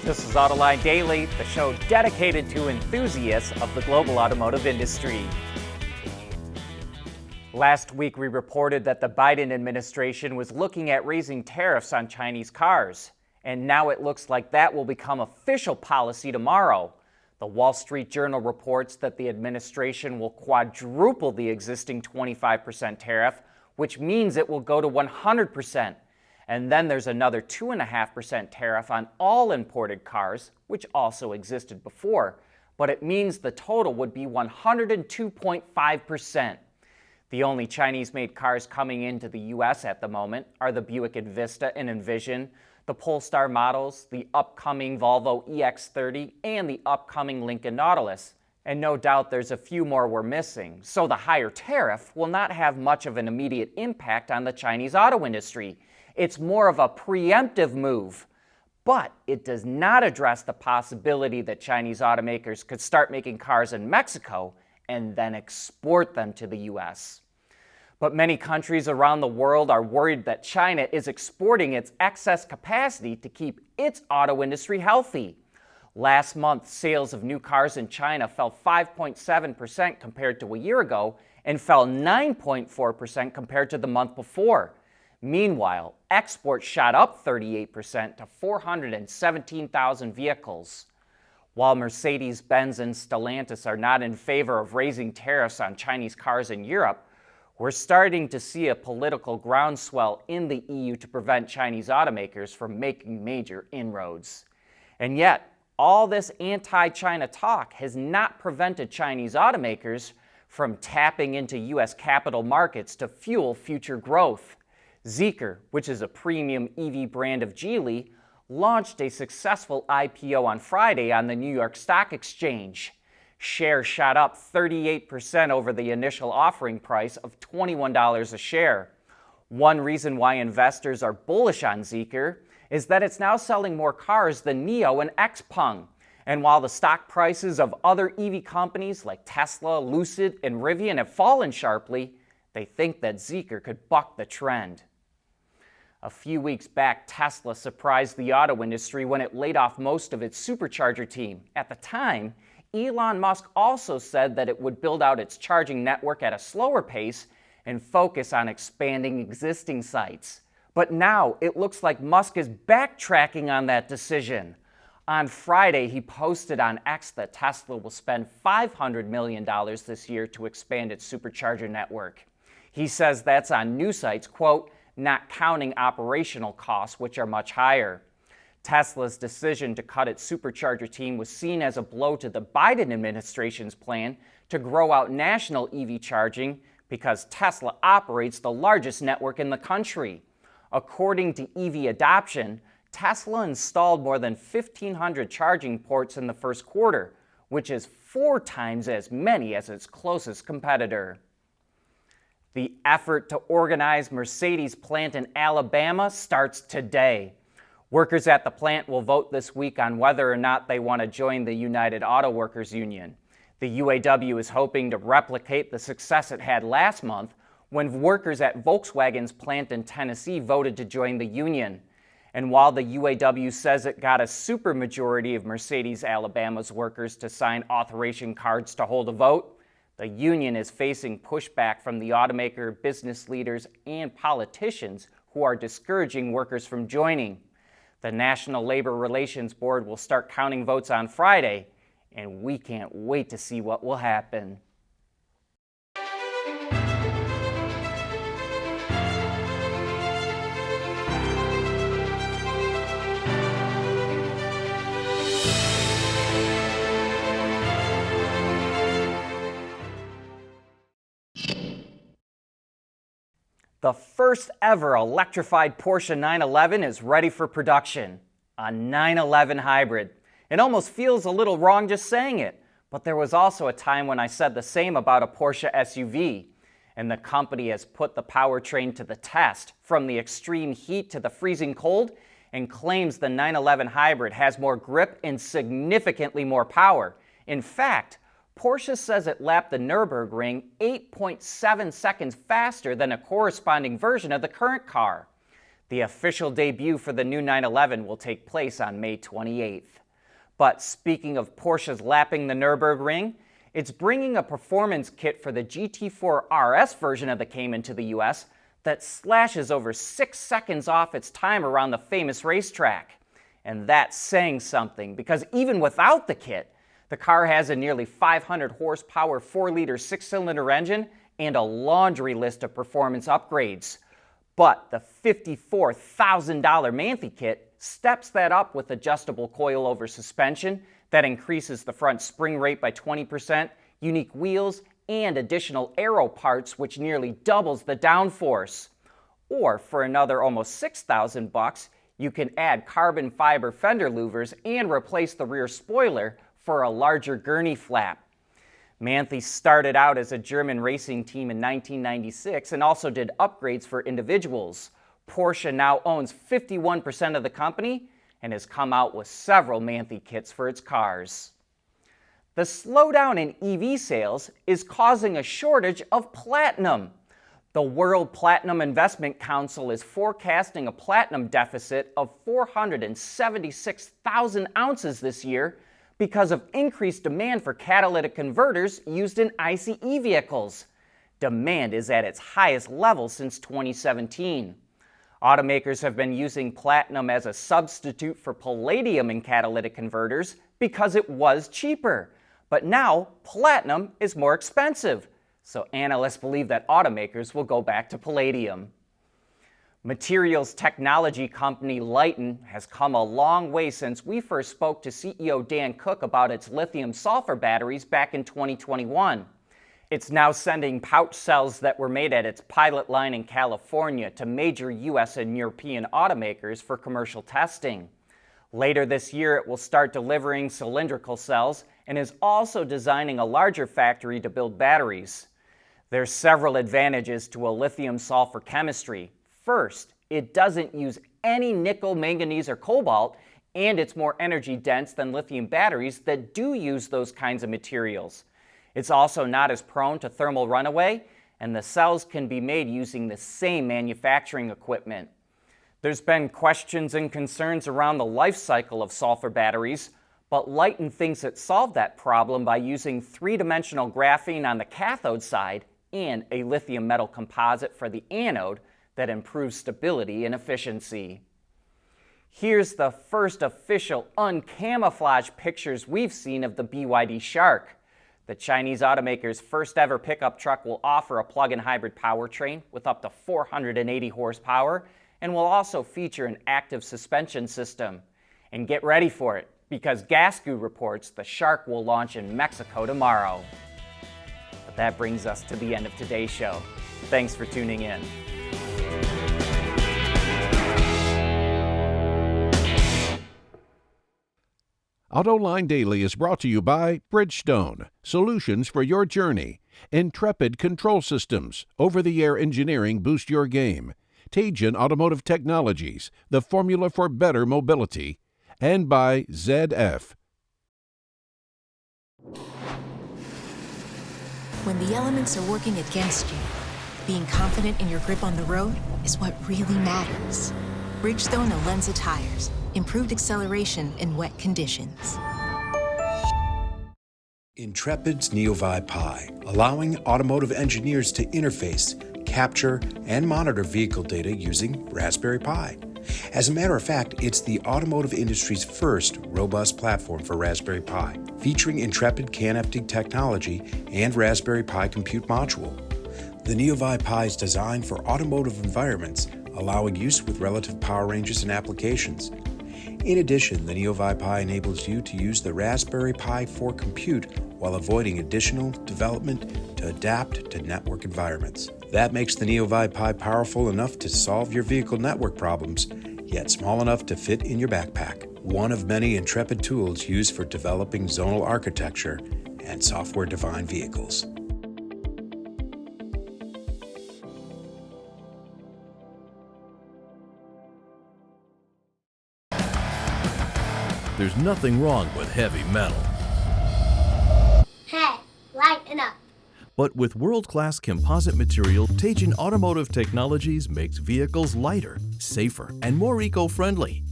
This is Autoline Daily, the show dedicated to enthusiasts of the global automotive industry. Last week, we reported that the Biden administration was looking at raising tariffs on Chinese cars. And now it looks like that will become official policy tomorrow. The Wall Street Journal reports that the administration will quadruple the existing 25% tariff, which means it will go to 100%. And then there's another 2.5% tariff on all imported cars, which also existed before. But it means the total would be 102.5%. The only Chinese-made cars coming into the U.S. at the moment are the Buick Envista and Envision, the Polestar models, the upcoming Volvo EX30, and the upcoming Lincoln Nautilus. And no doubt there's a few more we're missing. So the higher tariff will not have much of an immediate impact on the Chinese auto industry. It's more of a preemptive move, but it does not address the possibility that Chinese automakers could start making cars in Mexico and then export them to the U.S. But many countries around the world are worried that China is exporting its excess capacity to keep its auto industry healthy. Last month, sales of new cars in China fell 5.7% compared to a year ago and fell 9.4% compared to the month before. Meanwhile, exports shot up 38% to 417,000 vehicles. While Mercedes-Benz and Stellantis are not in favor of raising tariffs on Chinese cars in Europe, we're starting to see a political groundswell in the EU to prevent Chinese automakers from making major inroads. And yet, all this anti-China talk has not prevented Chinese automakers from tapping into U.S. capital markets to fuel future growth. Zeekr, which is a premium EV brand of Geely, launched a successful IPO on Friday on the New York Stock Exchange. Shares shot up 38% over the initial offering price of $21 a share. One reason why investors are bullish on Zeekr is that it's now selling more cars than NIO and XPeng. And while the stock prices of other EV companies like Tesla, Lucid, and Rivian have fallen sharply, they think that Zeekr could buck the trend. A few weeks back, Tesla surprised the auto industry when it laid off most of its supercharger team. At the time, Elon Musk also said that it would build out its charging network at a slower pace and focus on expanding existing sites. But now it looks like Musk is backtracking on that decision. On Friday, he posted on X that Tesla will spend $500 million this year to expand its supercharger network. He says that's on new sites, quote, not counting operational costs, which are much higher. Tesla's decision to cut its supercharger team was seen as a blow to the Biden administration's plan to grow out national EV charging because Tesla operates the largest network in the country. According to EV Adoption, Tesla installed more than 1,500 charging ports in the first quarter, which is 4 times as many as its closest competitor. The effort to organize Mercedes plant in Alabama starts today. Workers at the plant will vote this week on whether or not they want to join the United Auto Workers Union. The UAW is hoping to replicate the success it had last month when workers at Volkswagen's plant in Tennessee voted to join the union. And while the UAW says it got a supermajority of Mercedes Alabama's workers to sign authorization cards to hold a vote, the union is facing pushback from the automaker, business leaders, and politicians who are discouraging workers from joining. The National Labor Relations Board will start counting votes on Friday, and we can't wait to see what will happen. The first ever electrified Porsche 911 is ready for production, a 911 hybrid. It almost feels a little wrong just saying it, but there was also a time when I said the same about a Porsche SUV, and the company has put the powertrain to the test, from the extreme heat to the freezing cold, and claims the 911 hybrid has more grip and significantly more power. In fact, Porsche says it lapped the Nurburgring 8.7 seconds faster than a corresponding version of the current car. The official debut for the new 911 will take place on May 28th. But speaking of Porsche's lapping the Nurburgring, it's bringing a performance kit for the GT4 RS version of the Cayman to the US that slashes over 6 seconds off its time around the famous racetrack. And that's saying something, because even without the kit, the car has a nearly 500 horsepower 4-liter 6-cylinder engine and a laundry list of performance upgrades. But the $54,000 Manthe kit steps that up with adjustable coilover suspension that increases the front spring rate by 20%, unique wheels, and additional aero parts which nearly doubles the downforce. Or for another almost $6,000, you can add carbon fiber fender louvers and replace the rear spoiler for a larger gurney flap. Manthe started out as a German racing team in 1996 and also did upgrades for individuals. Porsche now owns 51% of the company and has come out with several Manthe kits for its cars. The slowdown in EV sales is causing a shortage of platinum. The World Platinum Investment Council is forecasting a platinum deficit of 476,000 ounces this year because of increased demand for catalytic converters used in ICE vehicles. Demand is at its highest level since 2017. Automakers have been using platinum as a substitute for palladium in catalytic converters because it was cheaper. But now, platinum is more expensive, so analysts believe that automakers will go back to palladium. Materials technology company Lyten has come a long way since we first spoke to CEO Dan Cook about its lithium-sulfur batteries back in 2021. It's now sending pouch cells that were made at its pilot line in California to major US and European automakers for commercial testing. Later this year, it will start delivering cylindrical cells and is also designing a larger factory to build batteries. There's several advantages to a lithium-sulfur chemistry. First, it doesn't use any nickel, manganese, or cobalt, and it's more energy dense than lithium batteries that do use those kinds of materials. It's also not as prone to thermal runaway, and the cells can be made using the same manufacturing equipment. There's been questions and concerns around the life cycle of sulfur batteries, but Lyten thinks it solved that problem by using 3-dimensional graphene on the cathode side and a lithium metal composite for the anode that improves stability and efficiency. Here's the first official uncamouflaged pictures we've seen of the BYD Shark. The Chinese automaker's first ever pickup truck will offer a plug-in hybrid powertrain with up to 480 horsepower and will also feature an active suspension system. And get ready for it, because Gasgoo reports the Shark will launch in Mexico tomorrow. But that brings us to the end of today's show. Thanks for tuning in. Autoline Daily is brought to you by Bridgestone, solutions for your journey. Intrepid Control Systems, over-the-air engineering boost your game. Tejan Automotive Technologies, the formula for better mobility. And by ZF. When the elements are working against you, being confident in your grip on the road is what really matters. Bridgestone Alenza tires. Improved acceleration in wet conditions. Intrepid's NeoVi Pi, allowing automotive engineers to interface, capture, and monitor vehicle data using Raspberry Pi. As a matter of fact, it's the automotive industry's first robust platform for Raspberry Pi, featuring Intrepid CAN-FD technology and Raspberry Pi compute module. The NeoVi Pi is designed for automotive environments, allowing use with relative power ranges and applications. In addition, the NeoVi Pi enables you to use the Raspberry Pi for compute while avoiding additional development to adapt to network environments. That makes the NeoVi Pi powerful enough to solve your vehicle network problems, yet small enough to fit in your backpack. One of many Intrepid tools used for developing zonal architecture and software-defined vehicles. There's nothing wrong with heavy metal, Hey, lighten up. But with world-class composite material, Teijin Automotive Technologies makes vehicles lighter, safer, and more eco-friendly.